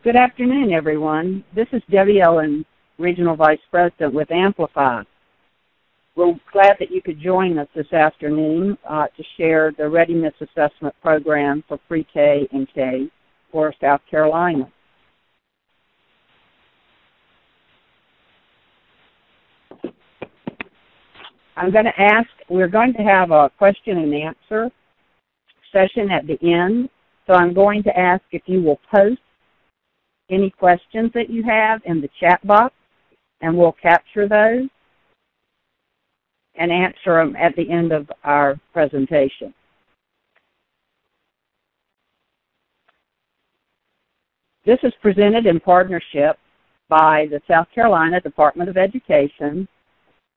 Good afternoon, everyone. This is Debbie Ellen, Regional Vice President with Amplify. We're glad that you could join us this afternoon to share the Readiness Assessment Program for Pre-K and K for South Carolina. We're going to have a question and answer session at the end, so I'm going to ask if you will post any questions that you have in the chat box, and we'll capture those and answer them at the end of our presentation. This is presented in partnership by the South Carolina Department of Education,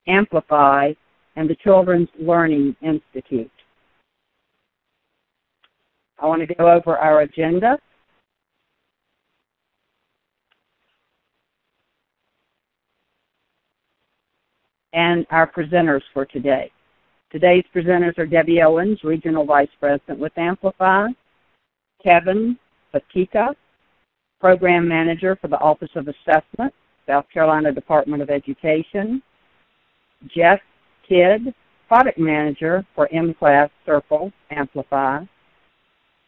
Amplify, and the Children's Learning Institute. I want to go over our agenda. And our presenters for today. Today's presenters are Debbie Owens, Regional Vice President with Amplify, Kevin Fatika, Program Manager for the Office of Assessment, South Carolina Department of Education, Jeff Kidd, Product Manager for M-Class Circle, Amplify,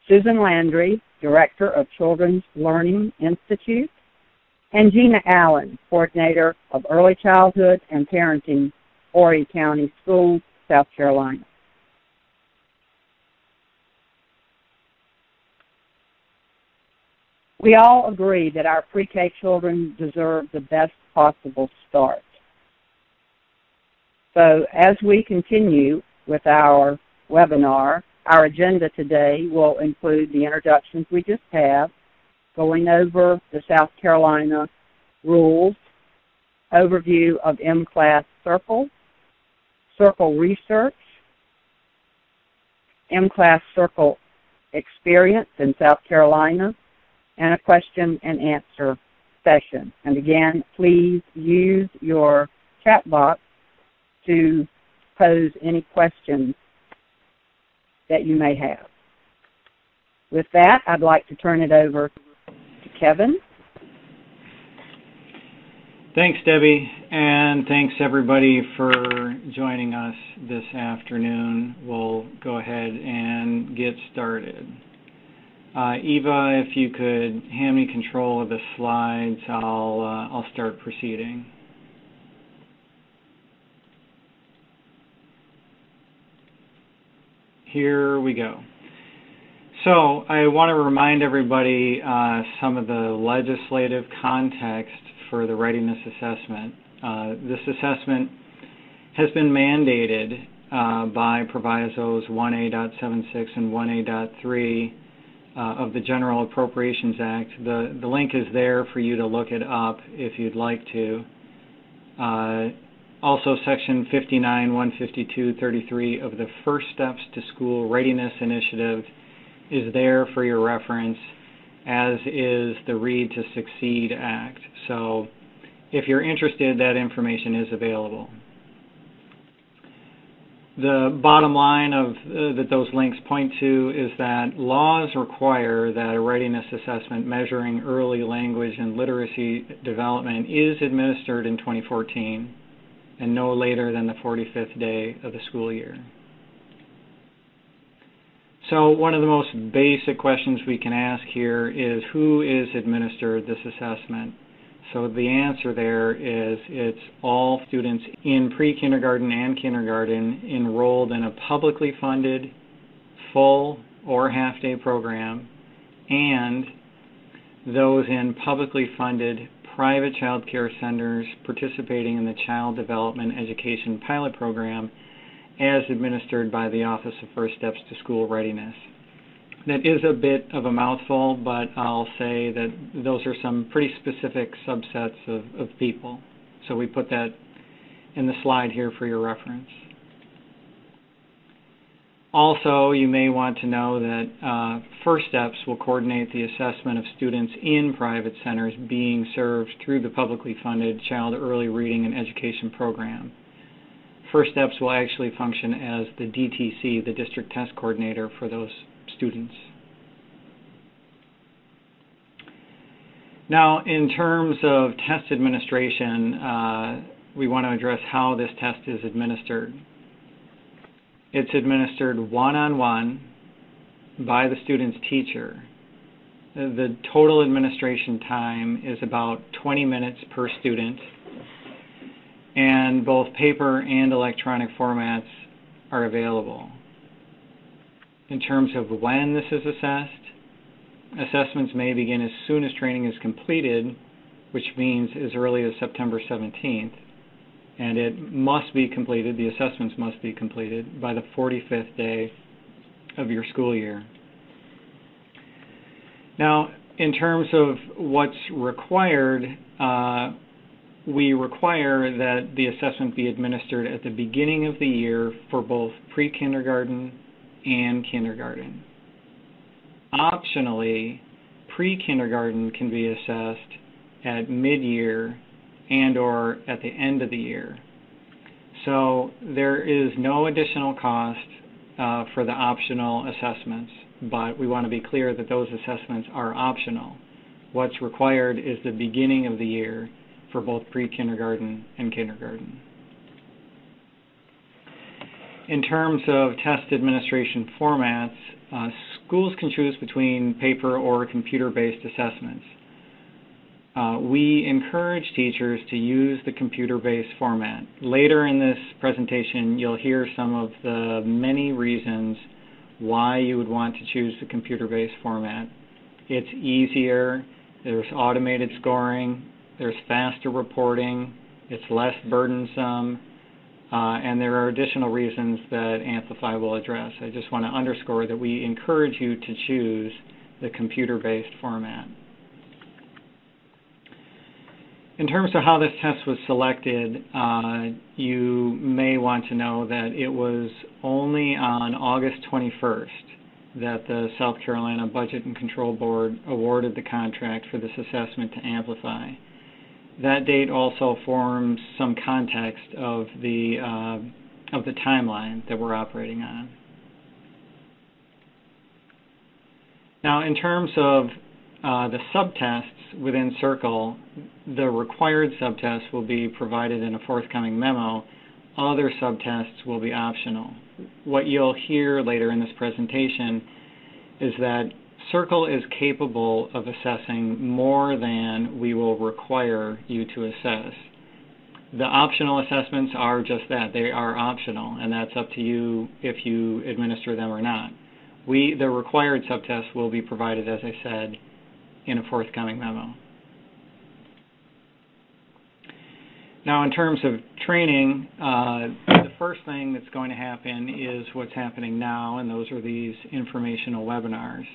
Susan Landry, Director of Children's Learning Institute, and Gina Allen, Coordinator of Early Childhood and Parenting, Horry County Schools, South Carolina. We all agree that our pre-K children deserve the best possible start. So as we continue with our webinar, our agenda today will include the introductions we just have, going over the South Carolina rules, overview of M-Class Circle, Circle research, M-Class Circle experience in South Carolina, and a question and answer session. And again, please use your chat box to pose any questions that you may have. With that, I'd like to turn it over Kevin. Thanks, Debbie, and thanks everybody for joining us this afternoon. We'll go ahead and get started. Eva, if you could hand me control of the slides, I'll start proceeding. Here we go. So I want to remind everybody some of the legislative context for the readiness assessment. This assessment has been mandated by Provisos 1A.76 and 1A.3 of the General Appropriations Act. The link is there for you to look it up if you'd like to. Also, Section 59, 152.33 of the First Steps to School Readiness Initiative is there for your reference, as is the Read to Succeed Act. So if you're interested, that information is available. The bottom line that those links point to is that laws require that a readiness assessment measuring early language and literacy development is administered in 2014 and no later than the 45th day of the school year. So one of the most basic questions we can ask here is, who is administered this assessment? So the answer there is it's all students in pre-kindergarten and kindergarten enrolled in a publicly funded full or half-day program, and those in publicly funded private child care centers participating in the Child Development Education Pilot Program as administered by the Office of First Steps to School Readiness. That is a bit of a mouthful, but I'll say that those are some pretty specific subsets of people. So we put that in the slide here for your reference. Also, you may want to know that First Steps will coordinate the assessment of students in private centers being served through the publicly funded Child Early Reading and Education Program. First Steps will actually function as the DTC, the District Test Coordinator for those students. Now, in terms of test administration, we want to address how this test is administered. It's administered one-on-one by the student's teacher. The total administration time is about 20 minutes per student, and both paper and electronic formats are available. In terms of when this is assessed, assessments may begin as soon as training is completed, which means as early as September 17th, and it must be completed, the assessments must be completed by the 45th day of your school year. Now, in terms of what's required, we require that the assessment be administered at the beginning of the year for both pre-kindergarten and kindergarten. Optionally, pre-kindergarten can be assessed at mid-year and or at the end of the year. So there is no additional cost for the optional assessments, but we want to be clear that those assessments are optional. What's required is the beginning of the year for both pre-kindergarten and kindergarten. In terms of test administration formats, schools can choose between paper or computer-based assessments. We encourage teachers to use the computer-based format. Later in this presentation, you'll hear some of the many reasons why you would want to choose the computer-based format. It's easier, there's automated scoring, there's faster reporting, it's less burdensome, and there are additional reasons that Amplify will address. I just want to underscore that we encourage you to choose the computer-based format. In terms of how this test was selected, you may want to know that it was only on August 21st that the South Carolina Budget and Control Board awarded the contract for this assessment to Amplify. That date also forms some context of the timeline that we're operating on. Now, in terms of the subtests within Circle, the required subtests will be provided in a forthcoming memo. Other subtests will be optional. What you'll hear later in this presentation is that Circle is capable of assessing more than we will require you to assess. The optional assessments are just that. They are optional, and that's up to you if you administer them or not. The required subtests will be provided, as I said, in a forthcoming memo. Now, in terms of training, the first thing that's going to happen is what's happening now, and those are these informational webinars.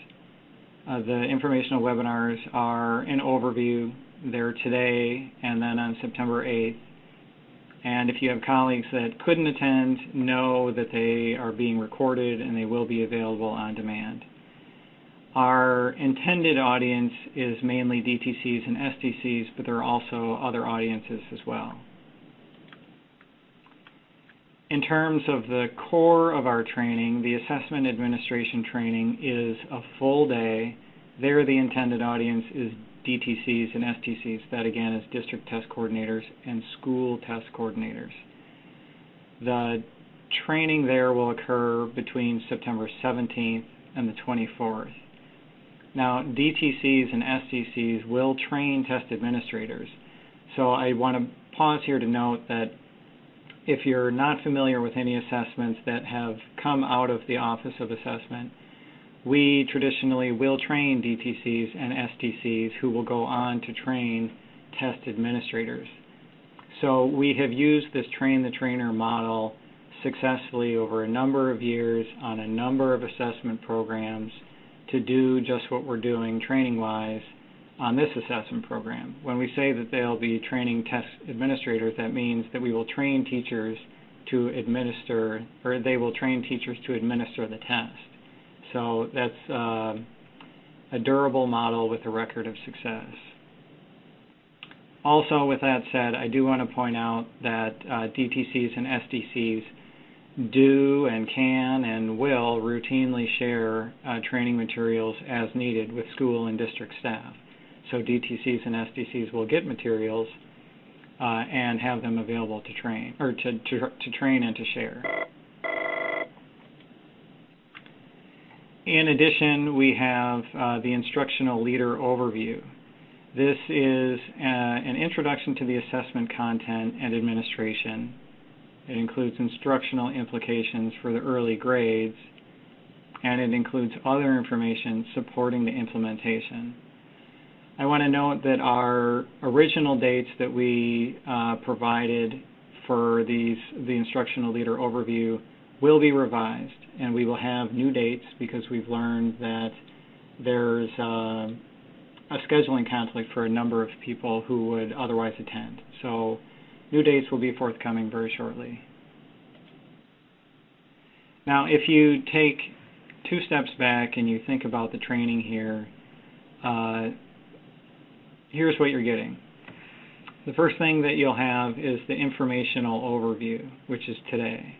The informational webinars are an overview. They're today and then on September 8th. And if you have colleagues that couldn't attend, know that they are being recorded and they will be available on demand. Our intended audience is mainly DTCs and STCs, but there are also other audiences as well. In terms of the core of our training, the assessment administration training is a full day. There, the intended audience is DTCs and STCs. That, again, is district test coordinators and school test coordinators. The training there will occur between September 17th and the 24th. Now, DTCs and STCs will train test administrators. So I want to pause here to note that if you're not familiar with any assessments that have come out of the Office of Assessment, we traditionally will train DTCs and STCs who will go on to train test administrators. So we have used this train-the-trainer model successfully over a number of years on a number of assessment programs to do just what we're doing training-wise on this assessment program. When we say that they'll be training test administrators, that means that we will train teachers to administer, or they will train teachers to administer the test. So that's a durable model with a record of success. Also, with that said, I do want to point out that DTCs and SDCs do and can and will routinely share training materials as needed with school and district staff. So DTCs and SDCs will get materials and have them available to train, or to train and to share. In addition, we have the Instructional Leader Overview. This is an introduction to the assessment content and administration. It includes instructional implications for the early grades, and it includes other information supporting the implementation. I want to note that our original dates that we provided for the Instructional Leader Overview will be revised, and we will have new dates because we've learned that there's a scheduling conflict for a number of people who would otherwise attend. So new dates will be forthcoming very shortly. Now, if you take 2 steps back and you think about the training here, here's what you're getting. The first thing that you'll have is the informational overview, which is today.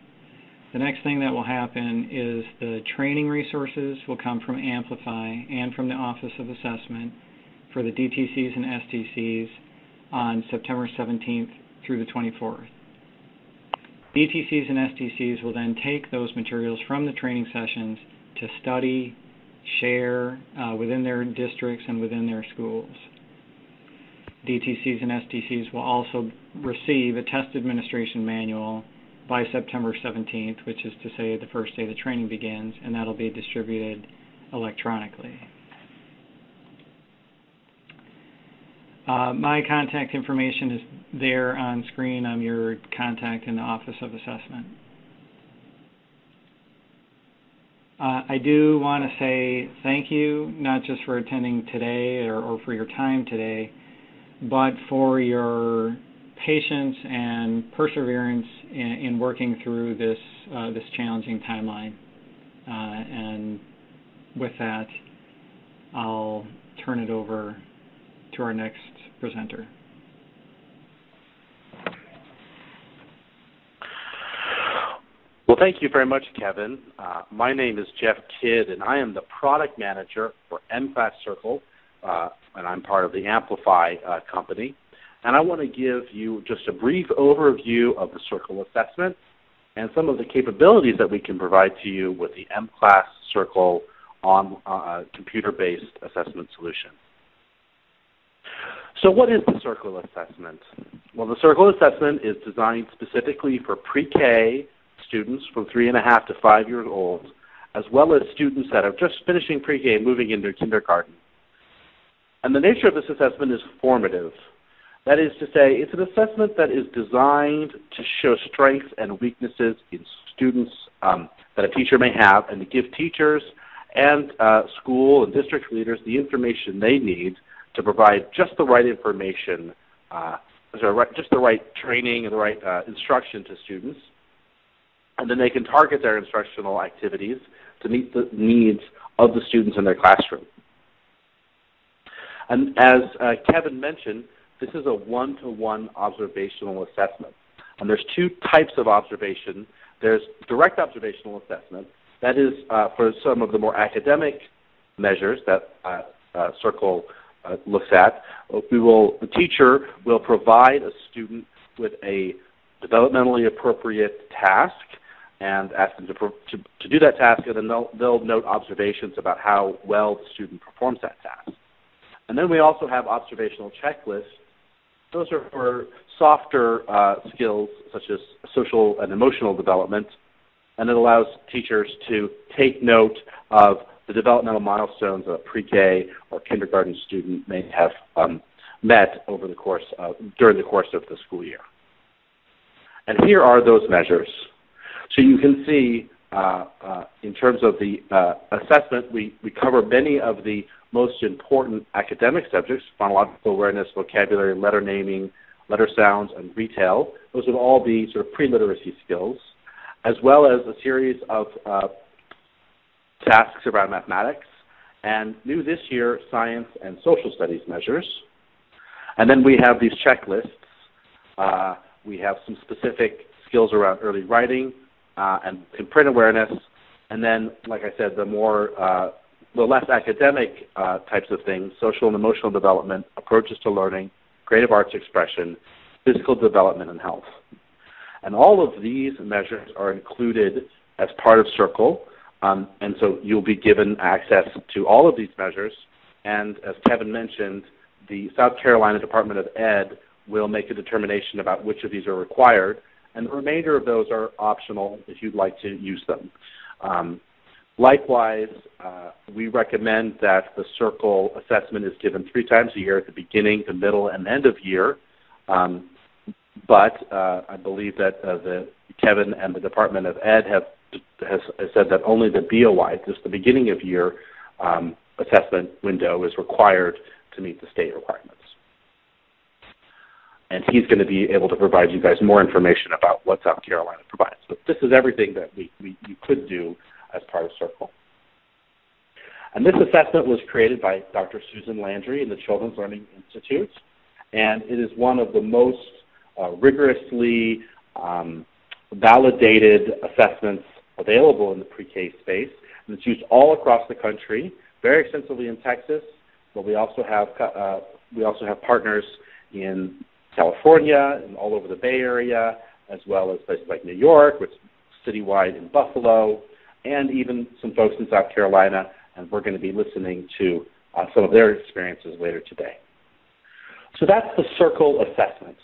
The next thing that will happen is the training resources will come from Amplify and from the Office of Assessment for the DTCs and STCs on September 17th through the 24th. DTCs and STCs will then take those materials from the training sessions to study, share within their districts and within their schools. DTCs and STCs will also receive a test administration manual by September 17th, which is to say the first day the training begins, and that'll be distributed electronically. My contact information is there on screen. I'm your contact in the Office of Assessment. I do want to say thank you, not just for attending today or for your time today, but for your patience and perseverance in working through this challenging timeline. And with that, I'll turn it over to our next presenter. Well, thank you very much, Kevin. My name is Jeff Kidd, and I am the product manager for M-Class Circle, and I'm part of the Amplify company. And I want to give you just a brief overview of the Circle assessment and some of the capabilities that we can provide to you with the M-Class Circle on computer-based assessment solution. So what is the Circle assessment? Well, the Circle assessment is designed specifically for pre-K students from 3.5 to 5 years old, as well as students that are just finishing pre-K and moving into kindergarten. And the nature of this assessment is formative. That is to say, it's an assessment that is designed to show strengths and weaknesses in students that a teacher may have, and to give teachers and school and district leaders the information they need to provide just the right information, just the right training and the right instruction to students. And then they can target their instructional activities to meet the needs of the students in their classroom. And as Kevin mentioned, this is a one-to-one observational assessment. And there's 2 types of observation. There's direct observational assessment. That is for some of the more academic measures that Circle looks at. The teacher will provide a student with a developmentally appropriate task and ask them to do that task, and then they'll note observations about how well the student performs that task. And then we also have observational checklists. Those are for softer skills such as social and emotional development, and it allows teachers to take note of the developmental milestones that a pre-K or kindergarten student may have met over the course during the course of the school year. And here are those measures. So you can see in terms of the assessment, we cover many of the most important academic subjects: phonological awareness, vocabulary, letter naming, letter sounds, and retail. Those would all be sort of pre-literacy skills, as well as a series of tasks around mathematics, and new this year, science and social studies measures. And then we have these checklists. We have some specific skills around early writing and print awareness. And then, like I said, the more the less academic types of things, social and emotional development, approaches to learning, creative arts expression, physical development, and health. And all of these measures are included as part of Circle, and so you'll be given access to all of these measures. And as Kevin mentioned, the South Carolina Department of Ed will make a determination about which of these are required, and the remainder of those are optional if you'd like to use them. Likewise, we recommend that the Circle assessment is given 3 times a year at the beginning, the middle, and end of year. But I believe that Kevin and the Department of Ed has said that only the BOI, just the beginning of year assessment window, is required to meet the state requirements. And he's going to be able to provide you guys more information about what South Carolina provides. But this is everything that you could do as part of Circle. And this assessment was created by Dr. Susan Landry in the Children's Learning Institute, and it is one of the most rigorously validated assessments available in the pre-K space, and it's used all across the country, very extensively in Texas, but we also have partners in California and all over the Bay Area, as well as places like New York, which is citywide in Buffalo, and even some folks in South Carolina, and we're going to be listening to some of their experiences later today. So that's the Circle assessment.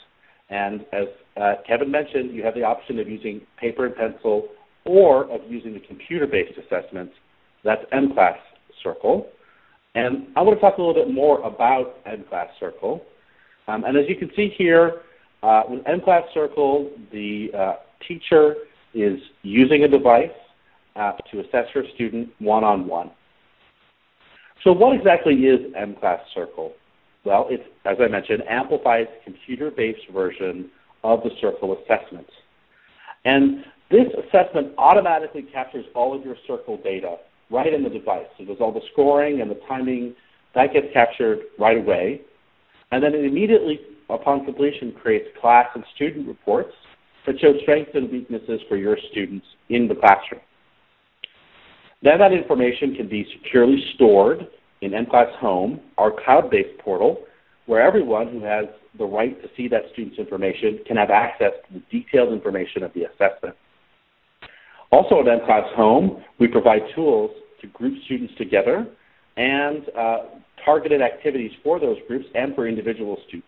And as Kevin mentioned, you have the option of using paper and pencil or of using the computer-based assessment. That's M-Class Circle. And I want to talk a little bit more about M-Class Circle. And as you can see here, with M-Class Circle, the teacher is using a device to assess her student one-on-one. So what exactly is M-Class Circle? Well, it's, as I mentioned, Amplify's computer-based version of the Circle assessment. And this assessment automatically captures all of your Circle data right in the device. So there's all the scoring and the timing. That gets captured right away. And then it immediately, upon completion, creates class and student reports that show strengths and weaknesses for your students in the classroom. Then that information can be securely stored in M-Class Home, our cloud-based portal, where everyone who has the right to see that student's information can have access to the detailed information of the assessment. Also at M-Class Home, we provide tools to group students together and targeted activities for those groups and for individual students.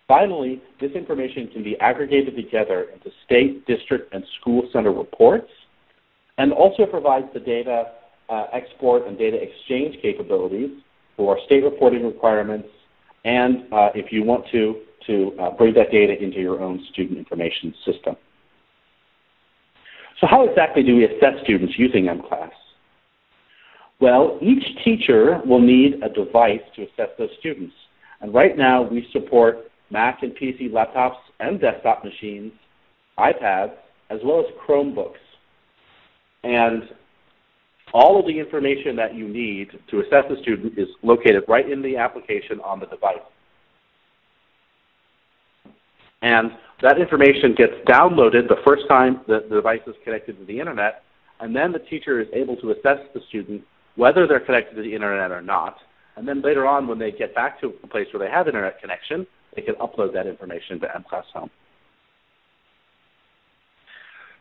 Finally, this information can be aggregated together into state, district, and school center reports, and also provides the data export and data exchange capabilities for state reporting requirements, and if you want to bring that data into your own student information system. So how exactly do we assess students using M-Class? Well, each teacher will need a device to assess those students. And right now we support Mac and PC laptops and desktop machines, iPads, as well as Chromebooks. And all of the information that you need to assess the student is located right in the application on the device. And that information gets downloaded the first time the device is connected to the internet, and then the teacher is able to assess the student whether they're connected to the internet or not. And then later on, when they get back to a place where they have internet connection, they can upload that information to M-Class Home.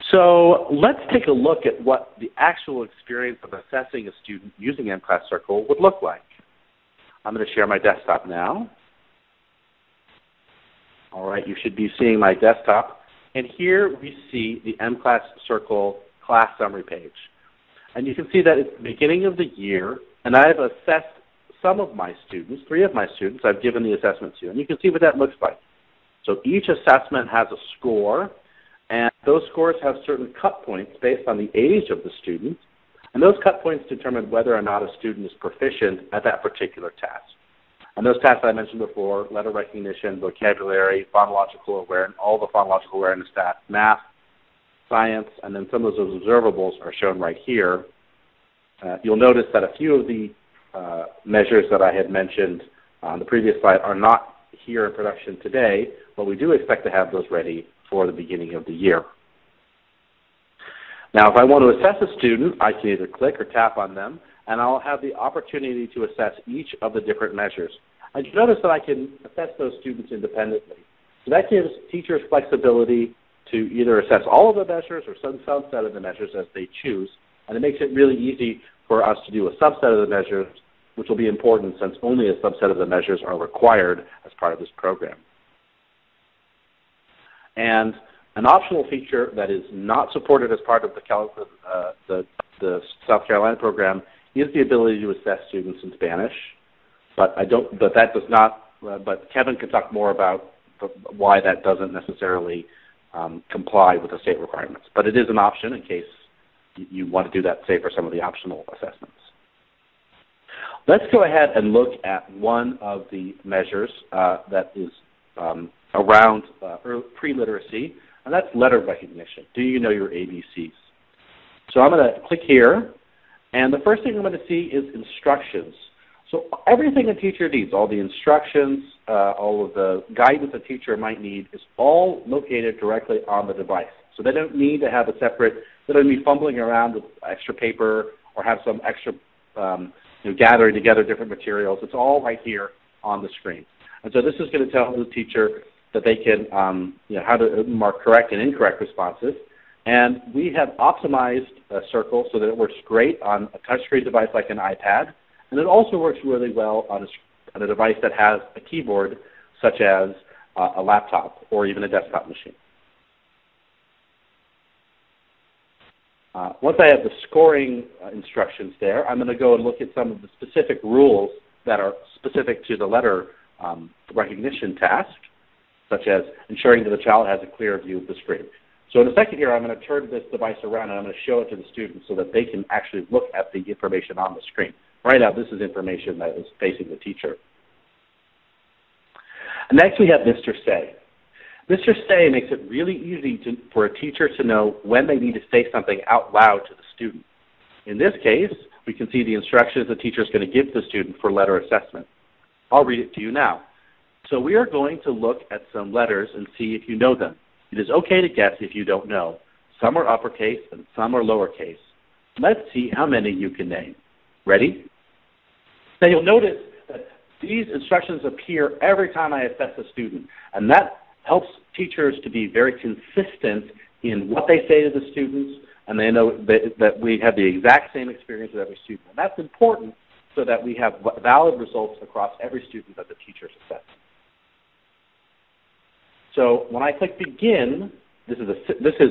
So let's take a look at what the actual experience of assessing a student using M-Class Circle would look like. I'm going to share my desktop now. All right, you should be seeing my desktop. And here we see the M-Class Circle class summary page. And you can see that it's the beginning of the year, and I've assessed some of my students, 3 of my students, I've given the assessment to. And you can see what that looks like. So each assessment has a score, and those scores have certain cut points based on the age of the student. And those cut points determine whether or not a student is proficient at that particular task. And those tasks I mentioned before, letter recognition, vocabulary, phonological awareness, all the phonological awareness tasks, math, science, and then some of those observables are shown right here. You'll notice that a few of the measures that I had mentioned on the previous slide are not here in production today, but we do expect to have those ready for the beginning of the year. Now, if I want to assess a student, I can either click or tap on them, and I'll have the opportunity to assess each of the different measures. And you notice that I can assess those students independently. So that gives teachers flexibility to either assess all of the measures or some subset of the measures as they choose, and it makes it really easy for us to do a subset of the measures, which will be important since only a subset of the measures are required as part of this program. And an optional feature that is not supported as part of the South Carolina program is the ability to assess students in Spanish, but But Kevin can talk more about why that doesn't necessarily comply with the state requirements. But it is an option in case you want to do that, say, for some of the optional assessments. Let's go ahead and look at one of the measures that is around pre-literacy, and that's letter recognition. Do you know your ABCs? So I'm going to click here, and the first thing I'm going to see is instructions. So everything a teacher needs, all the instructions, all of the guidance a teacher might need is all located directly on the device. So they don't need to have a separate, they don't need fumbling around with extra paper or have some extra gathering together different materials. It's all right here on the screen. And so this is going to tell the teacher that they can, how to mark correct and incorrect responses. And we have optimized Circle so that it works great on a touchscreen device like an iPad. And it also works really well on a device that has a keyboard, such as a laptop or even a desktop machine. Once I have the scoring instructions there, I'm going to go and look at some of the specific rules that are specific to the letter recognition task, such as ensuring that the child has a clear view of the screen. So in a second here, I'm going to turn this device around and I'm going to show it to the students so that they can actually look at the information on the screen. Right now, this is information that is facing the teacher. And next we have Mr. Say. Mr. Say makes it really easy for a teacher to know when they need to say something out loud to the student. In this case, we can see the instructions the teacher is going to give the student for letter assessment. I'll read it to you now. So we are going to look at some letters and see if you know them. It is okay to guess if you don't know. Some are uppercase and some are lowercase. Let's see how many you can name. Ready? Now you'll notice that these instructions appear every time I assess a student, and that helps teachers to be very consistent in what they say to the students, and they know that we have the exact same experience with every student. And that's important so that we have valid results across every student that the teachers assess. So when I click Begin, this is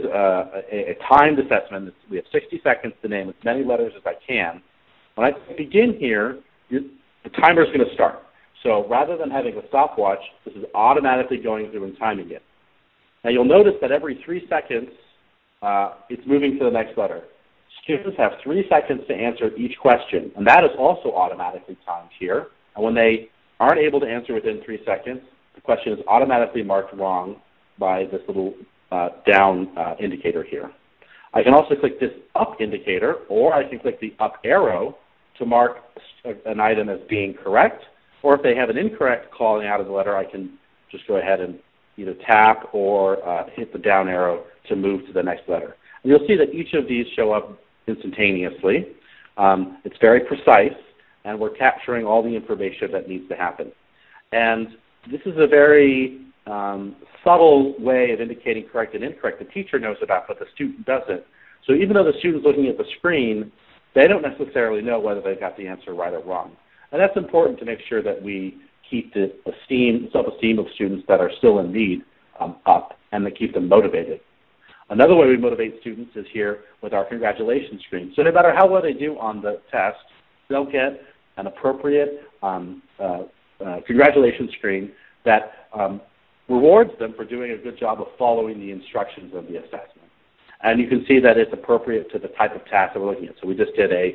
a timed assessment. We have 60 seconds to name as many letters as I can. When I click Begin here, the timer is going to start. So rather than having a stopwatch, this is automatically going through and timing it. Now you'll notice that every 3 seconds, it's moving to the next letter. Students have 3 seconds to answer each question, and that is also automatically timed here. And when they aren't able to answer within 3 seconds, the question is automatically marked wrong by this little down indicator here. I can also click this up indicator, or I can click the up arrow to mark an item as being correct, or if they have an incorrect calling out of the letter, I can just go ahead and either tap or hit the down arrow to move to the next letter. And you'll see that each of these show up instantaneously. It's very precise, and we're capturing all the information that needs to happen. And this is a very subtle way of indicating correct and incorrect. The teacher knows about, but the student doesn't. So even though the student's looking at the screen, they don't necessarily know whether they got the answer right or wrong. And that's important to make sure that we keep the self-esteem of students that are still in need up and to keep them motivated. Another way we motivate students is here with our congratulations screen. So no matter how well they do on the test, they'll get an appropriate congratulations screen that rewards them for doing a good job of following the instructions of the assessment. And you can see that it's appropriate to the type of task that we're looking at. So we just did a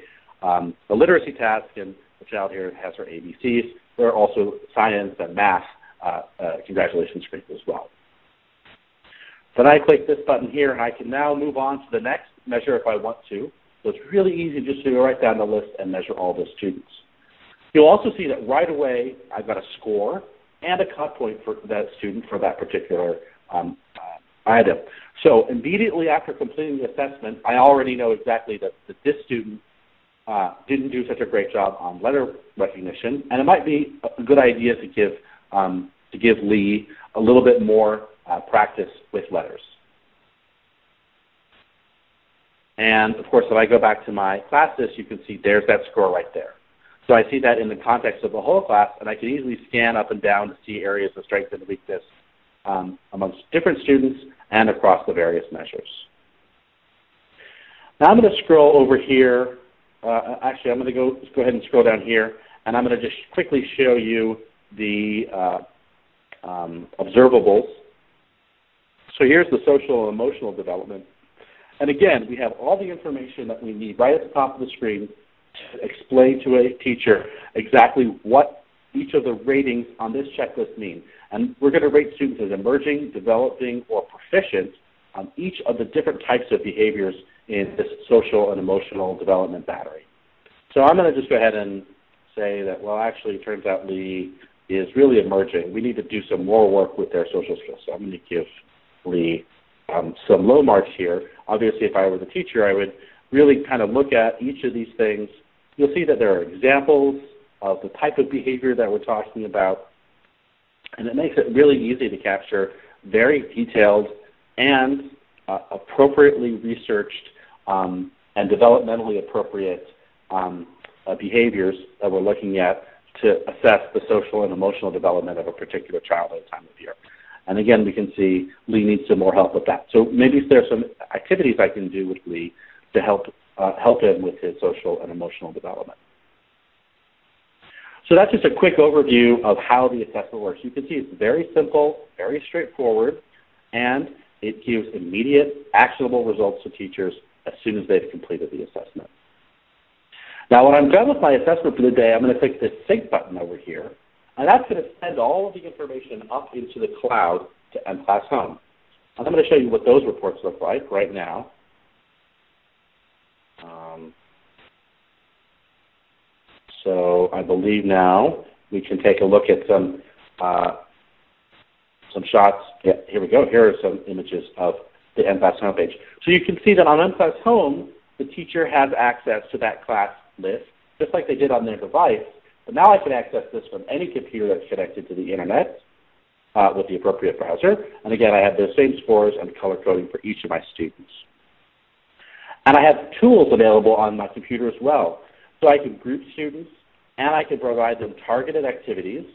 literacy task, and the child here has her ABCs. There are also science and math congratulations screens as well. Then I click this button here, and I can now move on to the next measure if I want to. So it's really easy just to go right down the list and measure all the students. You'll also see that right away I've got a score and a cut point for that student for that particular item. So immediately after completing the assessment, I already know exactly that this student didn't do such a great job on letter recognition, and it might be a good idea to give Lee a little bit more practice with letters. And of course, if I go back to my class list, you can see there's that score right there. So I see that in the context of the whole class, and I can easily scan up and down to see areas of strength and weakness amongst different students and across the various measures. Now I'm going to scroll over here. Actually, I'm going to go ahead and scroll down here, and I'm going to just quickly show you the observables. So here's the social and emotional development. And again, we have all the information that we need right at the top of the screen to explain to a teacher exactly what each of the ratings on this checklist mean. And we're going to rate students as emerging, developing, or proficient on each of the different types of behaviors in this social and emotional development battery. So I'm going to just go ahead and say that, well, actually, it turns out Lee is really emerging. We need to do some more work with their social skills. So I'm going to give Lee some low marks here. Obviously, if I were the teacher, I would really kind of look at each of these things. You'll see that there are examples of the type of behavior that we're talking about, and it makes it really easy to capture very detailed and appropriately researched and developmentally appropriate behaviors that we're looking at to assess the social and emotional development of a particular child at a time of year. And again, we can see Lee needs some more help with that. So maybe there's some activities I can do with Lee to help him with his social and emotional development. So that's just a quick overview of how the assessment works. You can see it's very simple, very straightforward, and it gives immediate, actionable results to teachers as soon as they've completed the assessment. Now, when I'm done with my assessment for the day, I'm going to click this sync button over here, and that's going to send all of the information up into the cloud to MClass Home. And I'm going to show you what those reports look like right now. So I believe now we can take a look at some shots. Yeah, here we go. Here are some images of the MClass homepage. So you can see that on MClass Home, the teacher has access to that class list, just like they did on their device. But now I can access this from any computer that's connected to the internet with the appropriate browser. And again, I have those same scores and color coding for each of my students. And I have tools available on my computer as well. So I can group students, and I can provide them targeted activities.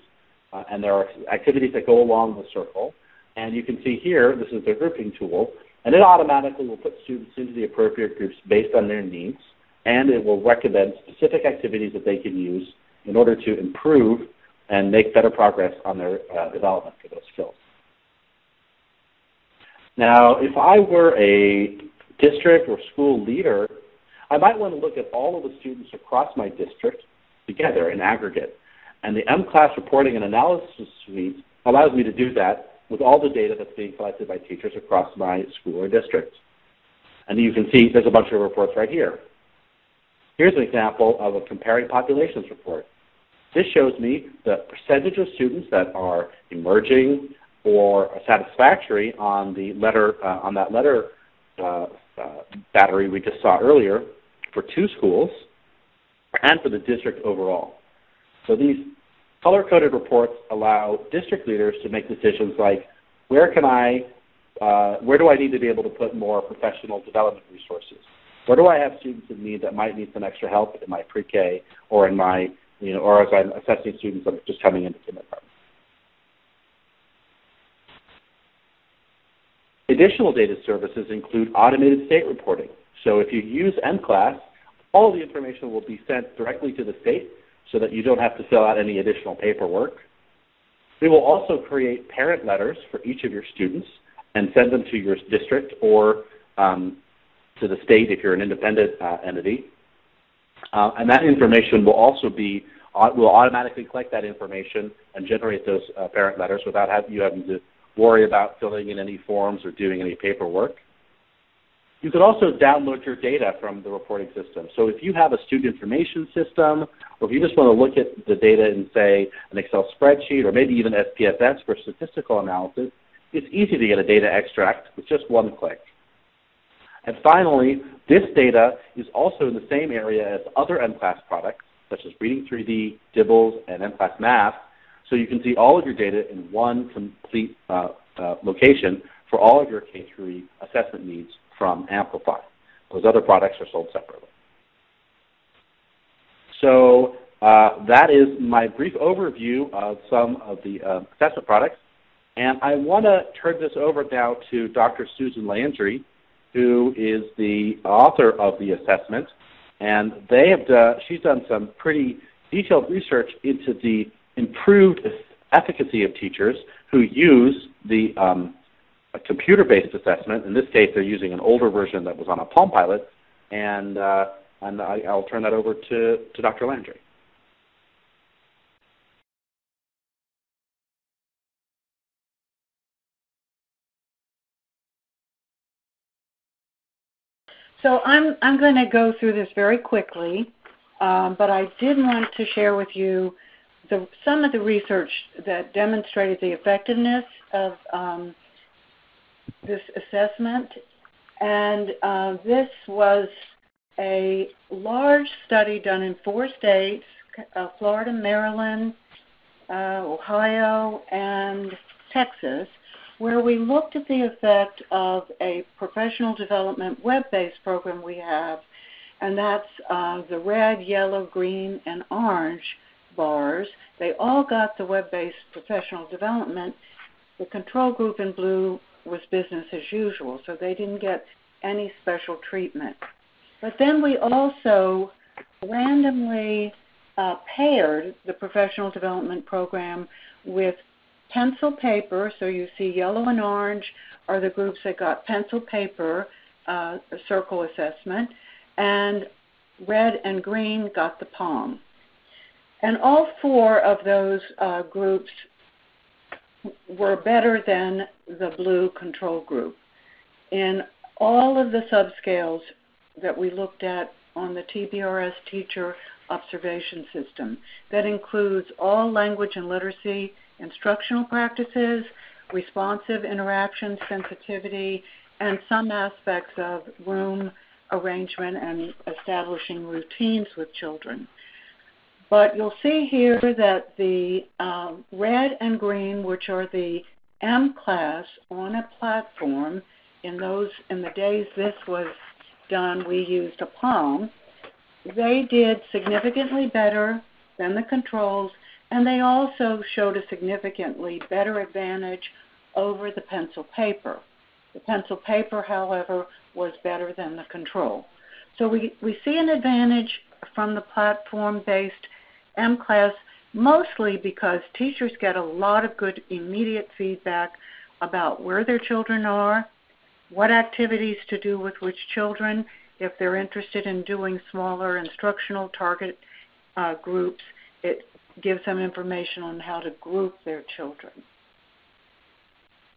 And there are activities that go along the circle. And you can see here, this is the grouping tool. And it automatically will put students into the appropriate groups based on their needs. And it will recommend specific activities that they can use in order to improve and make better progress on their development for those skills. Now, if I were a district or school leader, I might want to look at all of the students across my district together in aggregate. And the MClass reporting and analysis suite allows me to do that with all the data that's being collected by teachers across my school or district. And you can see there's a bunch of reports right here. Here's an example of a comparing populations report. This shows me the percentage of students that are emerging or satisfactory on the letter battery we just saw earlier for 2 schools and for the district overall. So these color-coded reports allow district leaders to make decisions like, where do I need to be able to put more professional development resources? Where do I have students in need that might need some extra help in my pre-K or in my, or as I'm assessing students that are just coming into kindergarten? Additional data services include automated state reporting. So if you use MClass, all the information will be sent directly to the state so that you don't have to fill out any additional paperwork. We will also create parent letters for each of your students and send them to your district or to the state if you're an independent entity. And that information will also be, we'll automatically collect that information and generate those parent letters without you having to worry about filling in any forms or doing any paperwork. You can also download your data from the reporting system. So if you have a student information system, or if you just want to look at the data in, say, an Excel spreadsheet, or maybe even SPSS for statistical analysis, it's easy to get a data extract with just one click. And finally, this data is also in the same area as other M-Class products, such as Reading 3D, Dibbles, and M-Class Math. So you can see all of your data in one complete location for all of your K-3 assessment needs from Amplify. Those other products are sold separately. So that is my brief overview of some of the assessment products. And I want to turn this over now to Dr. Susan Landry, who is the author of the assessment. And she's done some pretty detailed research into the improved efficacy of teachers who use the a computer-based assessment. In this case, they're using an older version that was on a Palm Pilot, and I'll turn that over to Dr. Landry. So I'm going to go through this very quickly, but I did want to share with you some of the research that demonstrated the effectiveness of this assessment. And this was a large study done in 4 states, Florida, Maryland, Ohio, and Texas, where we looked at the effect of a professional development web-based program we have, and that's the red, yellow, green, and orange bars. They all got the web-based professional development. The control group in blue was business as usual, so they didn't get any special treatment. But then we also randomly paired the professional development program with pencil paper. So you see yellow and orange are the groups that got pencil paper circle assessment, and red and green got the palm. And all 4 of those groups were better than the blue control group. In all of the subscales that we looked at on the TBRS teacher observation system, that includes all language and literacy instructional practices, responsive interaction, sensitivity, and some aspects of room arrangement and establishing routines with children. But you'll see here that the red and green, which are the M-Class on a platform, in the days this was done, we used a palm. They did significantly better than the controls, and they also showed a significantly better advantage over the pencil paper. The pencil paper, however, was better than the control. So we see an advantage from the platform-based M-Class, mostly because teachers get a lot of good immediate feedback about where their children are, what activities to do with which children. If they're interested in doing smaller instructional target groups, it gives them information on how to group their children.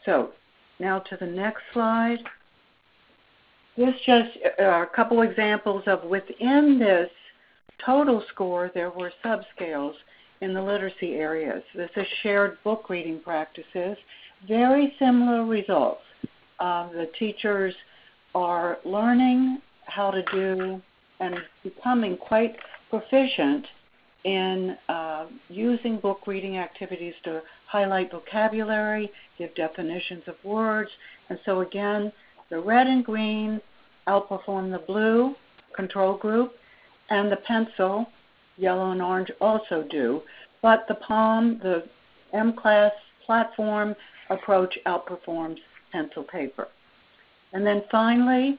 So now to the next slide. This just a couple examples of within this total score, there were subscales in the literacy areas. This is shared book reading practices. Very similar results. The teachers are learning how to do and becoming quite proficient in using book reading activities to highlight vocabulary, give definitions of words. And so again, the red and green outperform the blue control group, and the pencil, yellow and orange, also do. But the palm, the M-Class platform approach outperforms pencil paper. And then finally,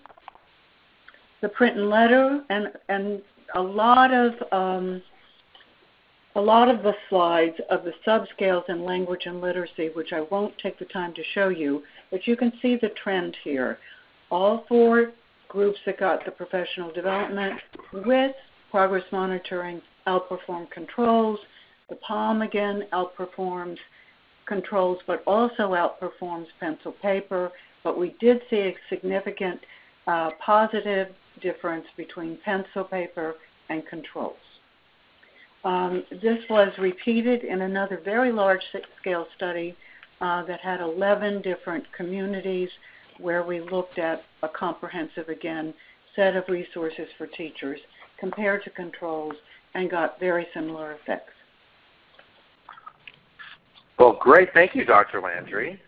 the print and letter, and a lot of the slides of the subscales in language and literacy, which I won't take the time to show you, but you can see the trend here. All 4 groups that got the professional development with progress monitoring outperform controls. The palm again outperforms controls, but also outperforms pencil paper. But we did see a significant positive difference between pencil paper and controls. This was repeated in another very large scale study that had 11 different communities where we looked at a comprehensive, again, set of resources for teachers compared to controls and got very similar effects. Well, great. Thank you, Dr. Landry.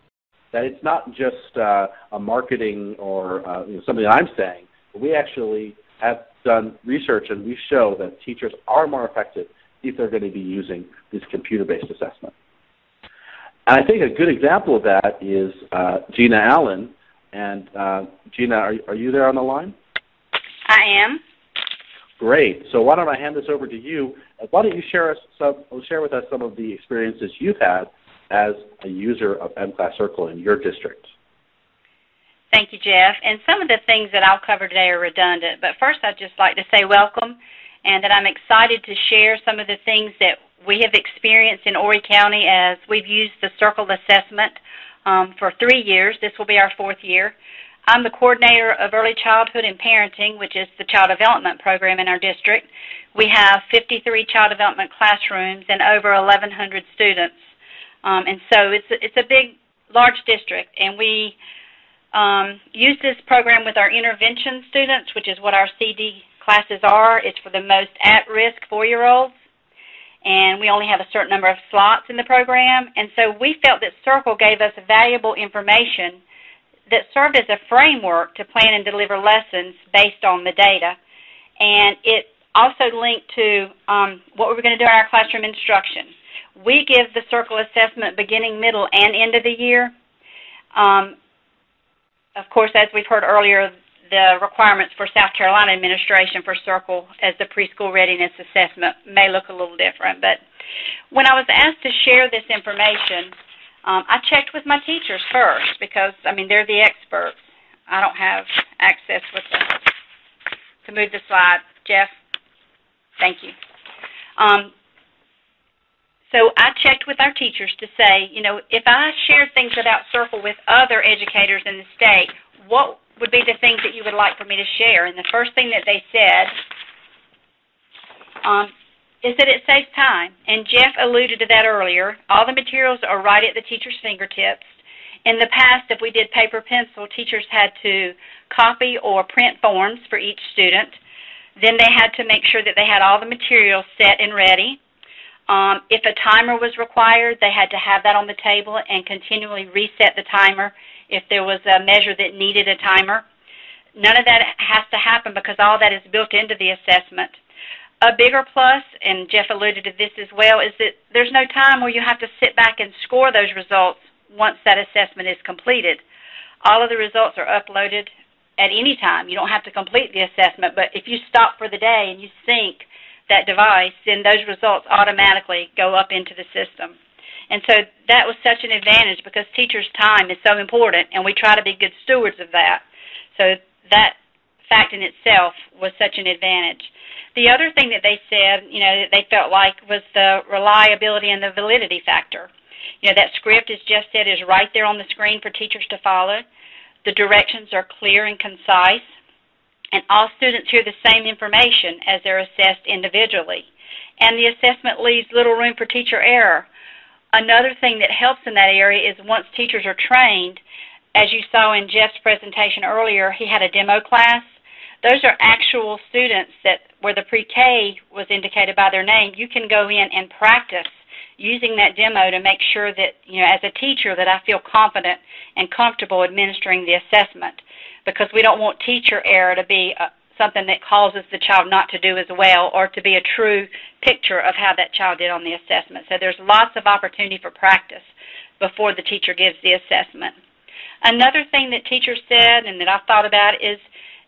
That it's not just a marketing or something I'm saying. We actually have done research, and we show that teachers are more effective if they're going to be using this computer-based assessment. And I think a good example of that is Gina Allen. And Gina, are you there on the line? I am. Great. So why don't I hand this over to you? Why don't you share with us some of the experiences you've had as a user of M-Class Circle in your district? Thank you, Jeff. And some of the things that I'll cover today are redundant, but first I'd just like to say welcome and that I'm excited to share some of the things that we have experienced in Horry County as we've used the Circle assessment for 3 years. This will be our 4th year. I'm the coordinator of Early Childhood and Parenting, which is the child development program in our district. We have 53 child development classrooms and over 1,100 students. And so it's a big, large district, and we use this program with our intervention students, which is what our CD classes are. It's for the most at-risk 4-year-olds, and we only have a certain number of slots in the program. And so we felt that Circle gave us valuable information that served as a framework to plan and deliver lessons based on the data. And it also linked to what we were going to do in our classroom instruction. We give the Circle assessment beginning, middle, and end of the year. Of course, as we've heard earlier, the requirements for South Carolina administration for Circle as the preschool readiness assessment may look a little different. But when I was asked to share this information, I checked with my teachers first because, I mean, they're the experts. I don't have access with to move the slide. Jeff, thank you. So I checked with our teachers to say, you know, if I shared things about Circle with other educators in the state, what would be the things that you would like for me to share? And the first thing that they said is that it saves time. And Jeff alluded to that earlier. All the materials are right at the teacher's fingertips. In the past, if we did paper pencil, teachers had to copy or print forms for each student. Then they had to make sure that they had all the materials set and ready. If a timer was required, they had to have that on the table and continually reset the timer if there was a measure that needed a timer. None of that has to happen because all that is built into the assessment. A bigger plus, and Jeff alluded to this as well, is that there's no time where you have to sit back and score those results once that assessment is completed. All of the results are uploaded at any time. You don't have to complete the assessment, but if you stop for the day and you sync that device, then those results automatically go up into the system. And so that was such an advantage because teachers' time is so important, and we try to be good stewards of that. So that fact in itself was such an advantage. The other thing that they said, you know, that they felt like was the reliability and the validity factor. You know, that script, as Jeff said, is right there on the screen for teachers to follow. The directions are clear and concise. And all students hear the same information as they're assessed individually. And the assessment leaves little room for teacher error. Another thing that helps in that area is once teachers are trained, as you saw in Jeff's presentation earlier, he had a demo class. Those are actual students where the pre-K was indicated by their name. You can go in and practice using that demo to make sure that, you know, as a teacher, that I feel confident and comfortable administering the assessment, because we don't want teacher error to be something that causes the child not to do as well or to be a true picture of how that child did on the assessment. So there's lots of opportunity for practice before the teacher gives the assessment. Another thing that teachers said and that I thought about is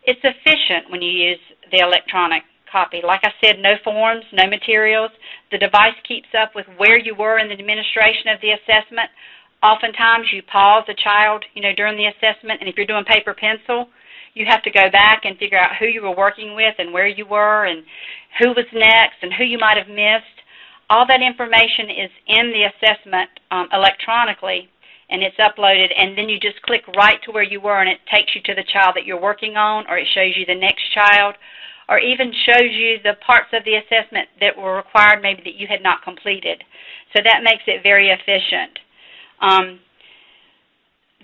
it's efficient when you use the electronic copy. Like I said, no forms, no materials. The device keeps up with where you were in the administration of the assessment. Oftentimes you pause a child, you know, during the assessment, and if you're doing paper pencil, you have to go back and figure out who you were working with and where you were and who was next and who you might have missed. All that information is in the assessment electronically, and it's uploaded, and then you just click right to where you were, and it takes you to the child that you're working on, or it shows you the next child, or even shows you the parts of the assessment that were required maybe that you had not completed. So that makes it very efficient.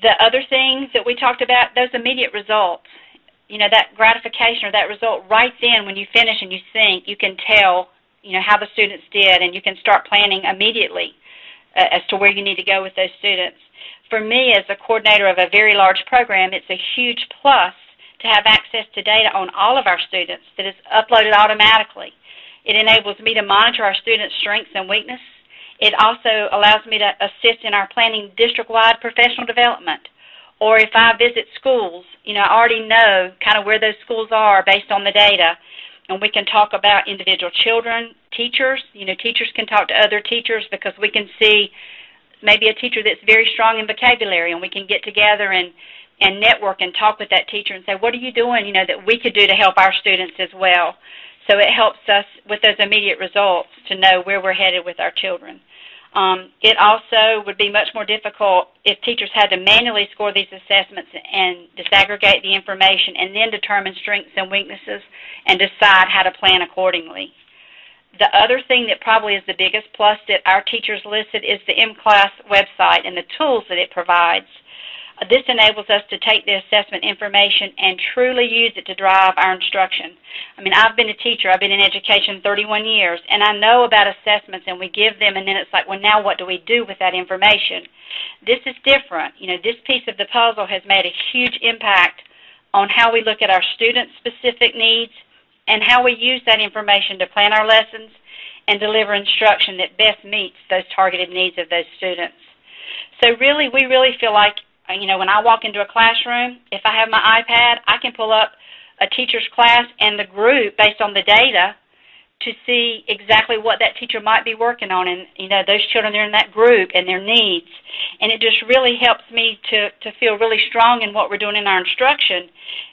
The other things that we talked about, those immediate results, you know, that gratification or that result right then when you finish and you sync, you can tell, you know, how the students did, and you can start planning immediately as to where you need to go with those students. For me, as a coordinator of a very large program, it's a huge plus to have access to data on all of our students that is uploaded automatically. It enables me to monitor our students' strengths and weaknesses. It also allows me to assist in our planning district-wide professional development. Or if I visit schools, you know, I already know kind of where those schools are based on the data, and we can talk about individual children, teachers. You know, teachers can talk to other teachers because we can see maybe a teacher that's very strong in vocabulary, and we can get together and network and talk with that teacher and say, what are you doing, you know, that we could do to help our students as well. So it helps us with those immediate results to know where we're headed with our children. It also would be much more difficult if teachers had to manually score these assessments and disaggregate the information and then determine strengths and weaknesses and decide how to plan accordingly. The other thing that probably is the biggest plus that our teachers listed is the M-Class website and the tools that it provides. This enables us to take the assessment information and truly use it to drive our instruction. I mean, I've been a teacher. I've been in education 31 years, and I know about assessments, and we give them, and then it's like, well, now what do we do with that information? This is different. You know, this piece of the puzzle has made a huge impact on how we look at our student-specific needs and how we use that information to plan our lessons and deliver instruction that best meets those targeted needs of those students. So really, we really feel like, you know, when I walk into a classroom, if I have my iPad, I can pull up a teacher's class and the group based on the data to see exactly what that teacher might be working on, and, you know, those children are in that group and their needs. And it just really helps me to feel really strong in what we're doing in our instruction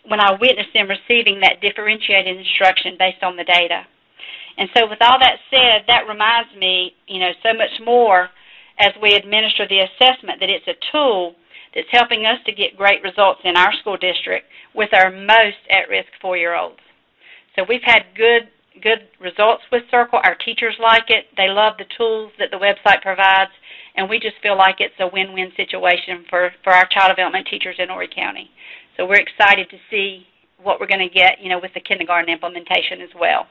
when I witness them receiving that differentiated instruction based on the data. And so with all that said, that reminds me, you know, so much more as we administer the assessment that it's a tool that's helping us to get great results in our school district with our most at-risk 4-year-olds. So we've had good results with Circle. Our teachers like it. They love the tools that the website provides, and we just feel like it's a win-win situation for our child development teachers in Horry County. So we're excited to see what we're going to get, you know, with the kindergarten implementation as well.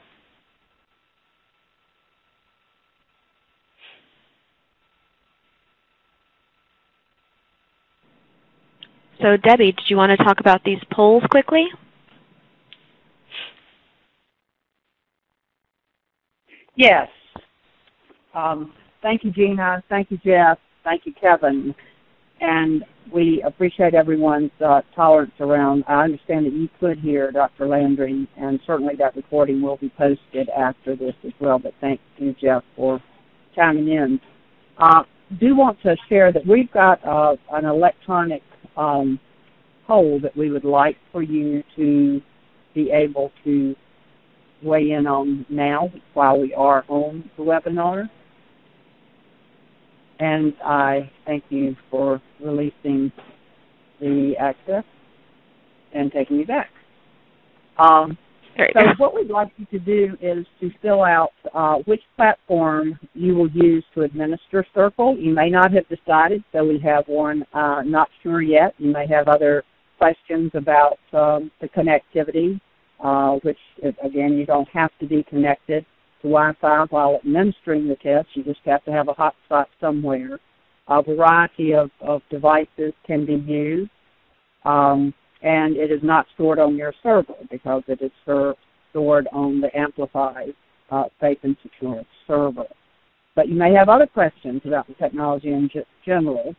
So, Debbie, did you want to talk about these polls quickly? Yes. Thank you, Gina. Thank you, Jeff. Thank you, Kevin. And we appreciate everyone's tolerance around. I understand that you could hear Dr. Landry, and certainly that recording will be posted after this as well. But thank you, Jeff, for chiming in. Do want to share that we've got an electronic poll that we would like for you to be able to weigh in on now while we are on the webinar. And I thank you for releasing the access and taking me back. So what we'd like you to do is to fill out which platform you will use to administer Circle. You may not have decided, so we have one not sure yet. You may have other questions about the connectivity, which, again, you don't have to be connected to Wi-Fi while administering the test. You just have to have a hotspot somewhere. A variety of devices can be used. And it is not stored on your server because it is stored on the Amplify safe and secure server. But you may have other questions about the technology in general,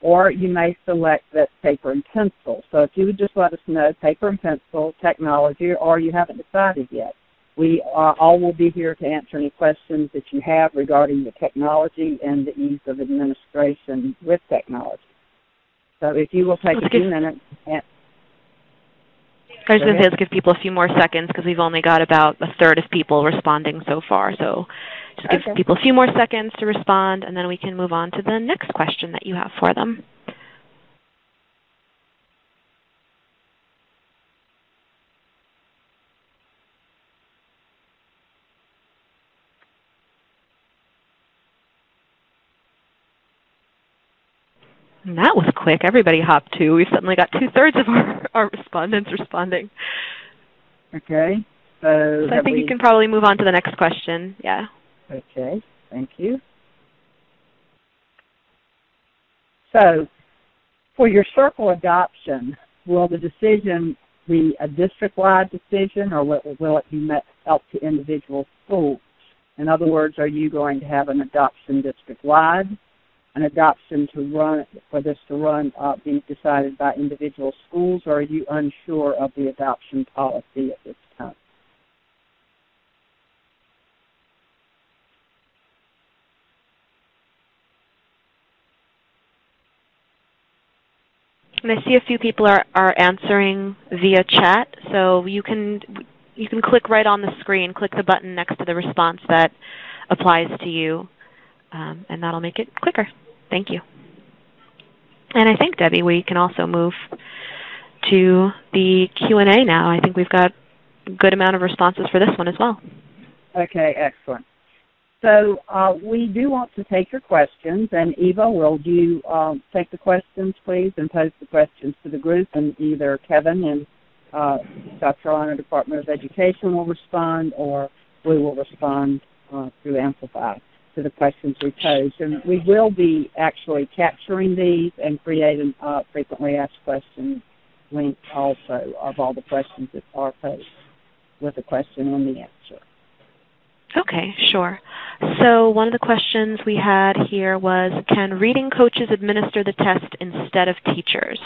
or you may select that paper and pencil. So if you would just let us know, paper and pencil, technology, or you haven't decided yet. We all will be here to answer any questions that you have regarding the technology and the ease of administration with technology. So if you will take a few minutes and I was going to say, let's give people a few more seconds because we've only got about a third of people responding so far. So just give people a few more seconds to respond, and then we can move on to the next question that you have for them. And that was quick. Everybody hopped to. We've suddenly got 2/3 of our respondents responding. Okay. So I think you can probably move on to the next question. Yeah. Okay. Thank you. So, for your circle adoption, will the decision be a district-wide decision, or will it be up to individual schools? In other words, are you going to have an adoption district-wide, an adoption for this to run be decided by individual schools, or are you unsure of the adoption policy at this time? And I see a few people are answering via chat, so you can click right on the screen, click the button next to the response that applies to you, and that'll make it quicker. Thank you. And I think, Debbie, we can also move to the Q&A now. I think we've got a good amount of responses for this one as well. Okay, excellent. So we do want to take your questions, and Eva, will you take the questions, please, and pose the questions to the group, and either Kevin and South Carolina Department of Education will respond, or we will respond through Amplify to the questions we posed. And we will be actually capturing these and creating frequently asked questions link also of all the questions that are posed with the question and the answer. Okay, sure. So one of the questions we had here was, can reading coaches administer the test instead of teachers?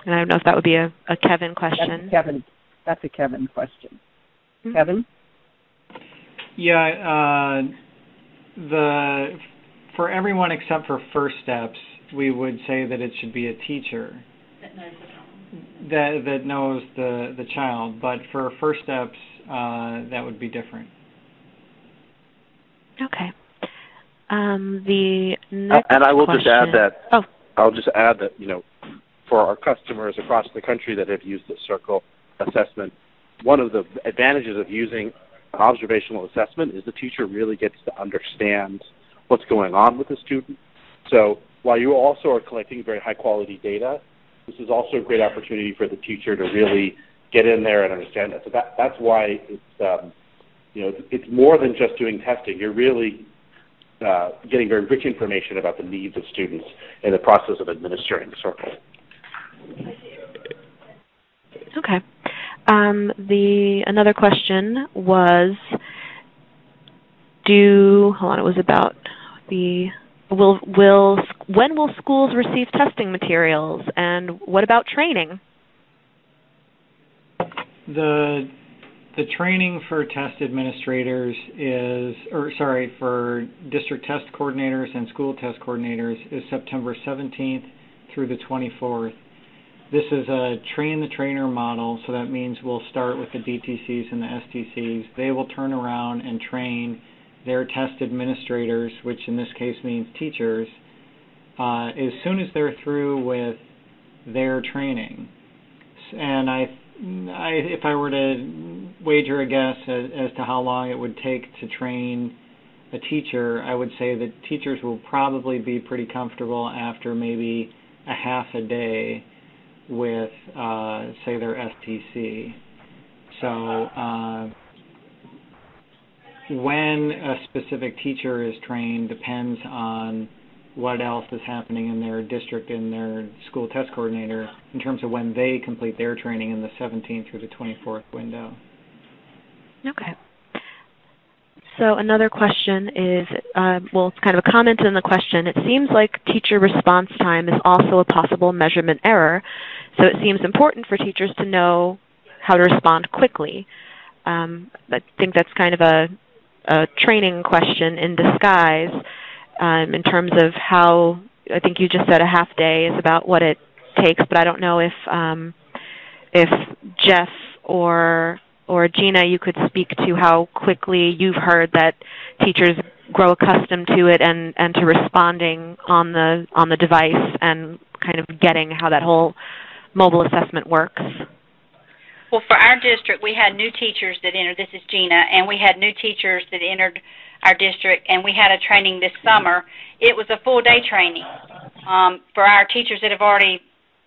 And I don't know if that would be a Kevin question. That's a Kevin question. Mm-hmm. Kevin? Yeah, for everyone except for first steps, we would say that it should be a teacher that knows the child. But for first steps, that would be different. Okay. The next and I will question. just add that. Oh. I'll just add that, for our customers across the country that have used the circle assessment, one of the advantages of using observational assessment is the teacher really gets to understand what's going on with the student. So while you also are collecting very high-quality data, this is also a great opportunity for the teacher to really get in there and understand that. So that's why it's more than just doing testing. You're really getting very rich information about the needs of students in the process of administering the circle. Okay. Another question was, it was about when will schools receive testing materials, and what about training? The training for test administrators for district test coordinators and school test coordinators is September 17th through the 24th. This is a train-the-trainer model, so that means we'll start with the DTCs and the STCs. They will turn around and train their test administrators, which in this case means teachers, as soon as they're through with their training. And if I were to wager a guess as to how long it would take to train a teacher, I would say that teachers will probably be pretty comfortable after maybe a half a day with, say, their STC. So when a specific teacher is trained depends on what else is happening in their district and their school test coordinator in terms of when they complete their training in the 17th through the 24th window. Okay. So another question is, it's kind of a comment in the question. It seems like teacher response time is also a possible measurement error, so it seems important for teachers to know how to respond quickly. I think that's kind of a training question in disguise in terms of how, I think you just said a half day is about what it takes, but I don't know if Jeff or Gina, you could speak to how quickly you've heard that teachers grow accustomed to it and to responding on the device and kind of getting how that whole mobile assessment works. Well, for our district, we had new teachers that entered. This is Gina, and we had new teachers that entered our district, and we had a training this summer. It was a full-day training. For our teachers that have already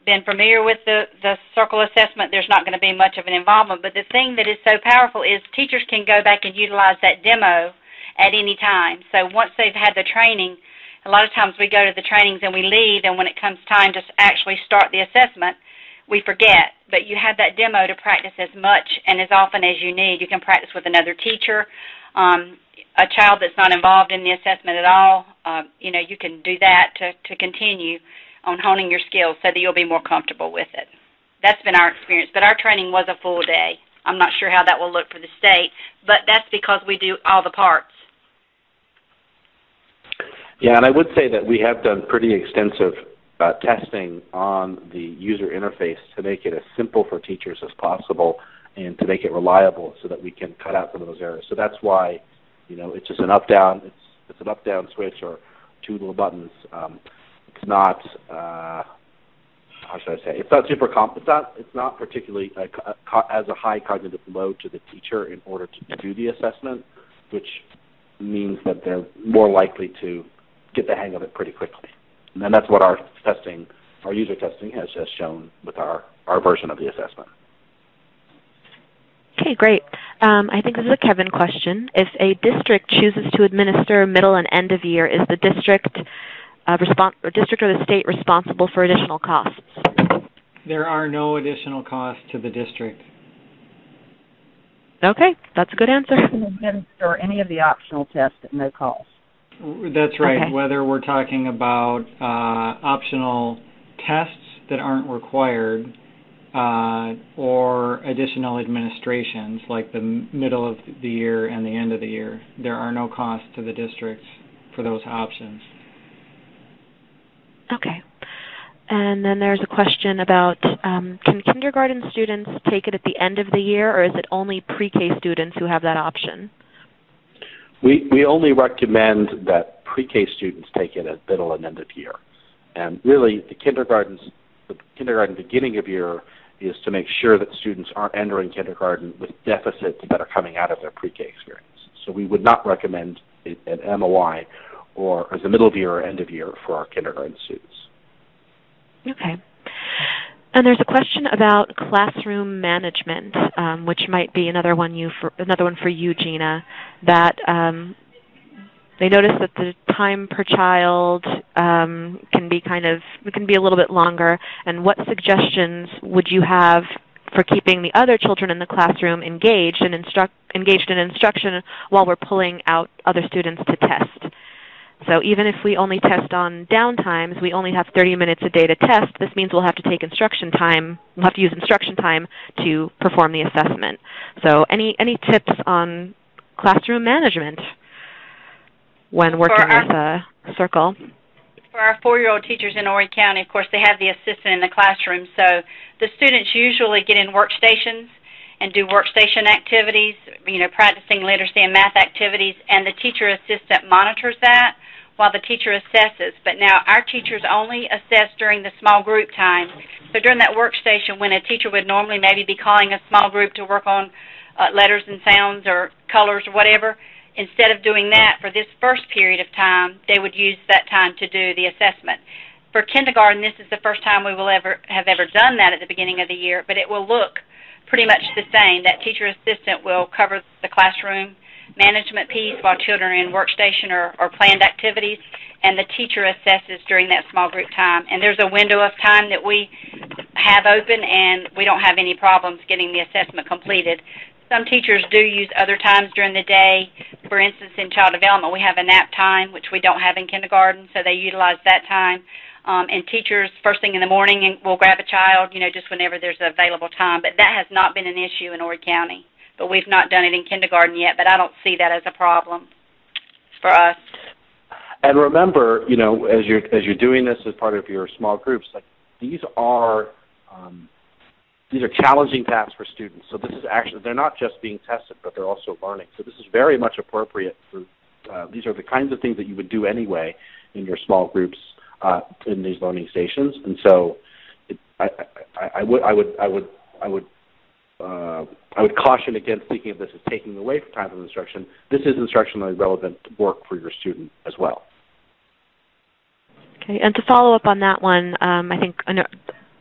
been familiar with the circle assessment, there's not going to be much of an involvement. But the thing that is so powerful is teachers can go back and utilize that demo at any time. So once they've had the training, a lot of times we go to the trainings and we leave, and when it comes time to actually start the assessment, we forget. But you have that demo to practice as much and as often as you need. You can practice with another teacher, a child that's not involved in the assessment at all. You can do that to continue on honing your skills so that you'll be more comfortable with it. That's been our experience. But our training was a full day. I'm not sure how that will look for the state, but that's because we do all the parts. Yeah, and I would say that we have done pretty extensive testing on the user interface to make it as simple for teachers as possible and to make it reliable so that we can cut out some of those errors. So that's why, it's just an up-down. It's an up-down switch or two little buttons. It's not. How should I say? It's not super It's not particularly as a high cognitive load to the teacher in order to do the assessment, which means that they're more likely to get the hang of it pretty quickly. And then that's what our user testing has just shown with our version of the assessment. Okay, great. I think this is a Kevin question. If a district chooses to administer middle and end of year, is the district or the state responsible for additional costs? There are no additional costs to the district. Okay, that's a good answer. You can administer any of the optional tests at no cost. That's right. Okay. Whether we're talking about optional tests that aren't required or additional administrations like the middle of the year and the end of the year, there are no costs to the districts for those options. Okay. And then there's a question about can kindergarten students take it at the end of the year, or is it only pre-K students who have that option? We only recommend that pre-K students take it at middle and end of year. And really, the kindergarten beginning of year is to make sure that students aren't entering kindergarten with deficits that are coming out of their pre-K experience. So we would not recommend an MOI or as a middle of year or end of year for our kindergarten students. Okay. And there's a question about classroom management, which might be another one for you, Gina. That they notice that the time per child can be a little bit longer. And what suggestions would you have for keeping the other children in the classroom engaged in instruction while we're pulling out other students to test? So even if we only test on downtimes, we only have 30 minutes a day to test. This means we'll have to take instruction time. We'll have to use instruction time to perform the assessment. So any tips on classroom management when working with a circle? For our 4-year-old teachers in Horry County, of course, they have the assistant in the classroom. So the students usually get in workstations and do workstation activities, practicing literacy and math activities, and the teacher assistant monitors that while the teacher assesses. But now our teachers only assess during the small group time. So during that workstation, when a teacher would normally maybe be calling a small group to work on letters and sounds or colors or whatever, instead of doing that for this first period of time, they would use that time to do the assessment. For kindergarten, this is the first time we will have ever done that at the beginning of the year, but it will look pretty much the same. That teacher assistant will cover the classroom management piece while children are in workstation or planned activities, and the teacher assesses during that small group time. And there's a window of time that we have open, and we don't have any problems getting the assessment completed. Some teachers do use other times during the day. For instance, in child development, we have a nap time, which we don't have in kindergarten, so they utilize that time. And teachers, first thing in the morning, will grab a child, just whenever there's an available time. But that has not been an issue in Horry County. But we've not done it in kindergarten yet, but I don't see that as a problem for us. And remember, as you're doing this as part of your small groups, these are challenging tasks for students. So this is actually, they're not just being tested, but they're also learning. So this is very much appropriate for. These are the kinds of things that you would do anyway in your small groups in these learning stations. And so, I would I would caution against thinking of this as taking away from time of instruction. This is instructionally relevant work for your student as well. Okay, and to follow up on that one, I think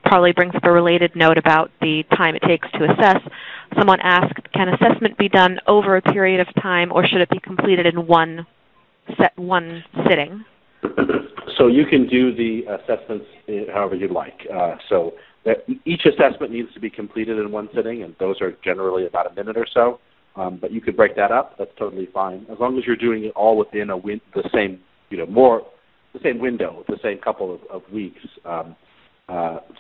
probably brings up a related note about the time it takes to assess. Someone asked, can assessment be done over a period of time, or should it be completed in one sitting? So you can do the assessments however you'd like. So each assessment needs to be completed in one sitting, and those are generally about a minute or so. But you could break that up. That's totally fine, as long as you're doing it all within the same, the same window, the same couple of weeks,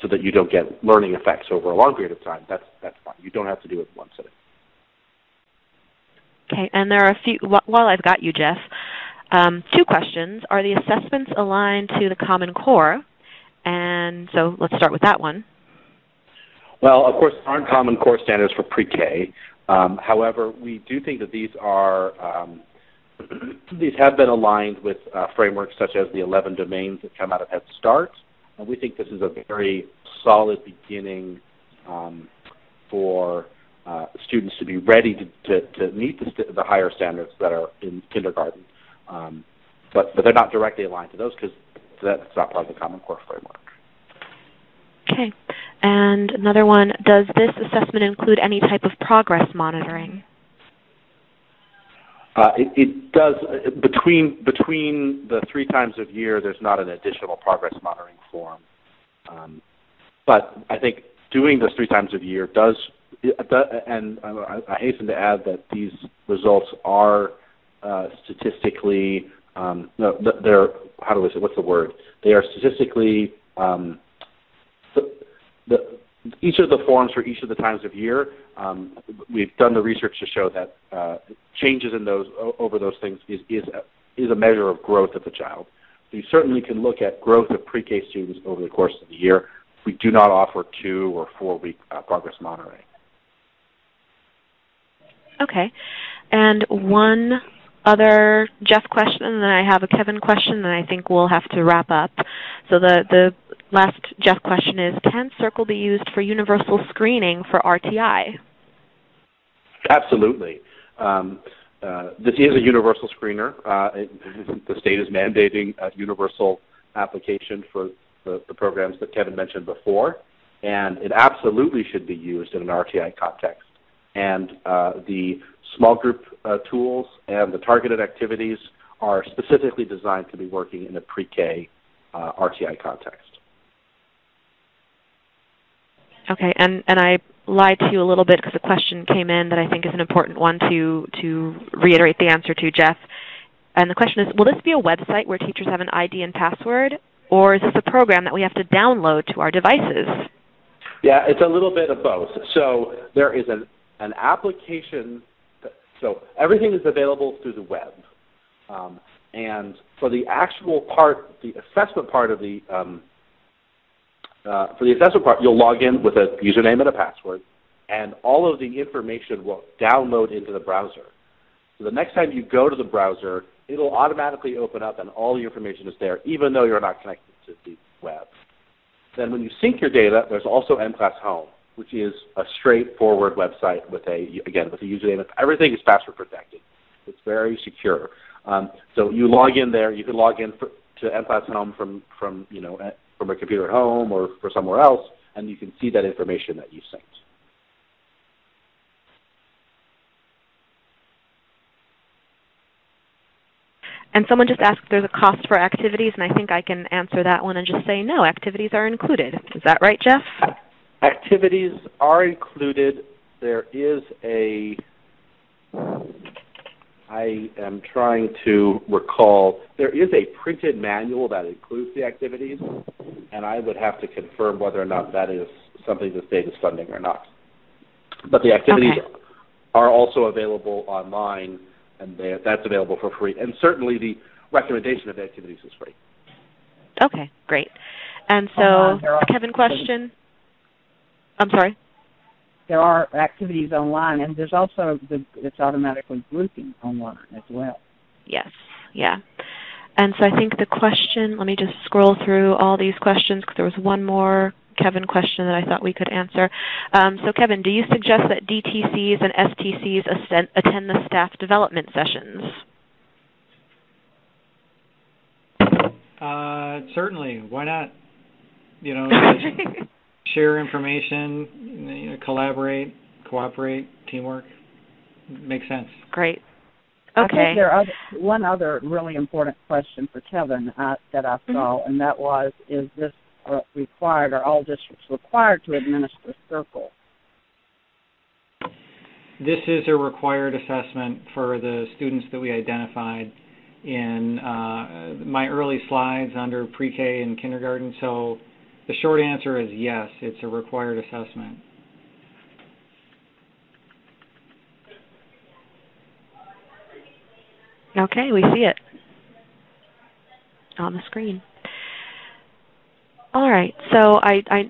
so that you don't get learning effects over a long period of time. That's fine. You don't have to do it in one sitting. Okay, and there are a few. While I've got you, Jeff, 2 questions. Are the assessments aligned to the Common Core? And so let's start with that one. Well, of course, there aren't Common Core standards for pre-K. However, we do think that these have been aligned with frameworks such as the 11 domains that come out of Head Start. And we think this is a very solid beginning for students to be ready to meet the higher standards that are in kindergarten. But they're not directly aligned to those because that's not part of the Common Core framework. Okay. And another one, does this assessment include any type of progress monitoring? It does. Between the 3 times a year, there's not an additional progress monitoring form. But I think doing this 3 times a year does, and I hasten to add that these results are statistically, they're, how do I say, what's the word? They are statistically, each of the forms for each of the times of year, we've done the research to show that changes in those over those things is a measure of growth of the child. So you certainly can look at growth of pre-K students over the course of the year. We do not offer 2 or 4 week progress monitoring. Okay. And one other Jeff question, and then I have a Kevin question, and I think we'll have to wrap up. So the last Jeff question is, can Circle be used for universal screening for RTI? Absolutely. This is a universal screener. The state is mandating a universal application for the programs that Kevin mentioned before, and it absolutely should be used in an RTI context. And the small group tools and the targeted activities are specifically designed to be working in a pre-K RTI context. Okay, and I lied to you a little bit because a question came in that I think is an important one to reiterate the answer to, Jeff. And the question is, will this be a website where teachers have an ID and password, or is this a program that we have to download to our devices? Yeah, it's a little bit of both. So there is an application. So everything is available through the web. And for the actual part, the assessment part of the you'll log in with a username and a password, and all of the information will download into the browser. So the next time you go to the browser, it'll automatically open up and all the information is there, even though you're not connected to the web. Then when you sync your data, there's also mClass Home, which is a straightforward website with a username. Everything is password protected. It's very secure. So you log in there. You can log in to mClass Home from a computer at home or for somewhere else, and you can see that information that you synced. And someone just asked if there's a cost for activities, and I think I can answer that one and just say no, activities are included. Is that right, Jeff? Activities are included. There is I am trying to recall, there is a printed manual that includes the activities, and I would have to confirm whether or not that is something the state is funding or not. But the activities are also available online, and that's available for free. And certainly the recommendation of the activities is free. Okay, great. And so, Kevin, question? I'm sorry? There are activities online, and there's also it's automatically grouping online as well. Yes, yeah. And so I think the question, let me just scroll through all these questions because there was one more Kevin question that I thought we could answer. So Kevin, do you suggest that DTCs and STCs attend the staff development sessions? Certainly. Why not? Share information, collaborate, cooperate, teamwork. Makes sense. Great. Okay. Okay. I think there are one other really important question for Kevin that I saw, and that was, is this required, are all districts required to administer Circle? This is a required assessment for the students that we identified in my early slides under pre-K and kindergarten. So the short answer is yes, it's a required assessment. Okay, we see it on the screen. All right, so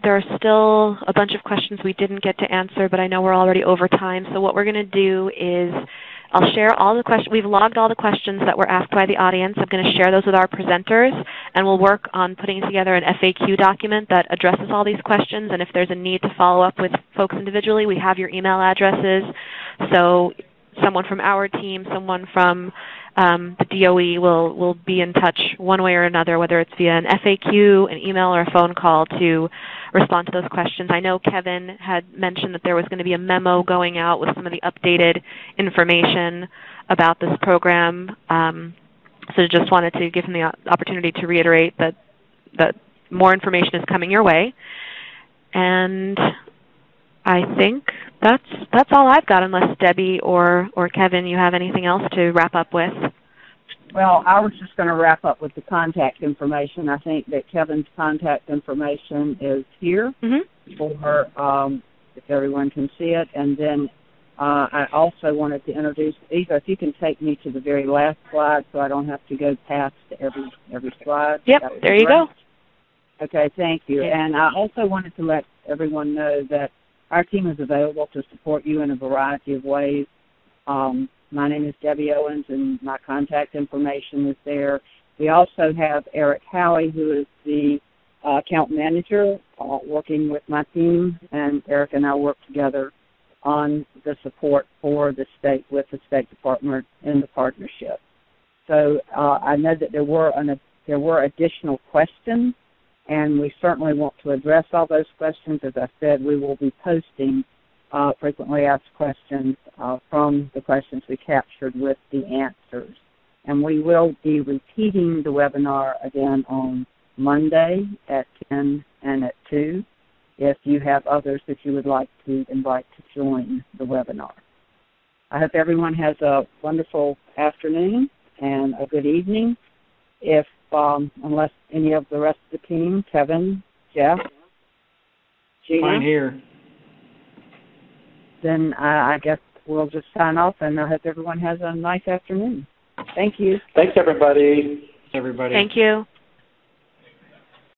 there are still a bunch of questions we didn't get to answer, but I know we're already over time. So what we're going to do is I'll share all the questions. We've logged all the questions that were asked by the audience. I'm going to share those with our presenters, and we'll work on putting together an FAQ document that addresses all these questions. And if there's a need to follow up with folks individually, we have your email addresses. So someone from our team, someone from the DOE will be in touch one way or another, whether it's via an FAQ, an email, or a phone call to respond to those questions. I know Kevin had mentioned that there was going to be a memo going out with some of the updated information about this program. So just wanted to give him the opportunity to reiterate that more information is coming your way. And I think that's all I've got, unless Debbie or Kevin, you have anything else to wrap up with. Well, I was just going to wrap up with the contact information. I think that Kevin's contact information is here for if everyone can see it. And then I also wanted to introduce Eva. If you can take me to the very last slide, so I don't have to go past every slide. Yep, there you go. Okay, thank you. Okay. And I also wanted to let everyone know that our team is available to support you in a variety of ways. My name is Debbie Owens, and my contact information is there. We also have Eric Howie, who is the account manager, working with my team, and Eric and I work together on the support for the state with the State Department in the partnership. So I know that there were additional questions, and we certainly want to address all those questions. As I said, we will be posting frequently asked questions from the questions we captured with the answers. And we will be repeating the webinar again on Monday at 10 and at 2 if you have others that you would like to invite to join the webinar. I hope everyone has a wonderful afternoon and a good evening. If unless any of the rest of the team, Kevin, Jeff, Gina. Fine here. Then I guess we'll just sign off, and I hope everyone has a nice afternoon. Thank you. Thanks, everybody. Everybody. Thank you.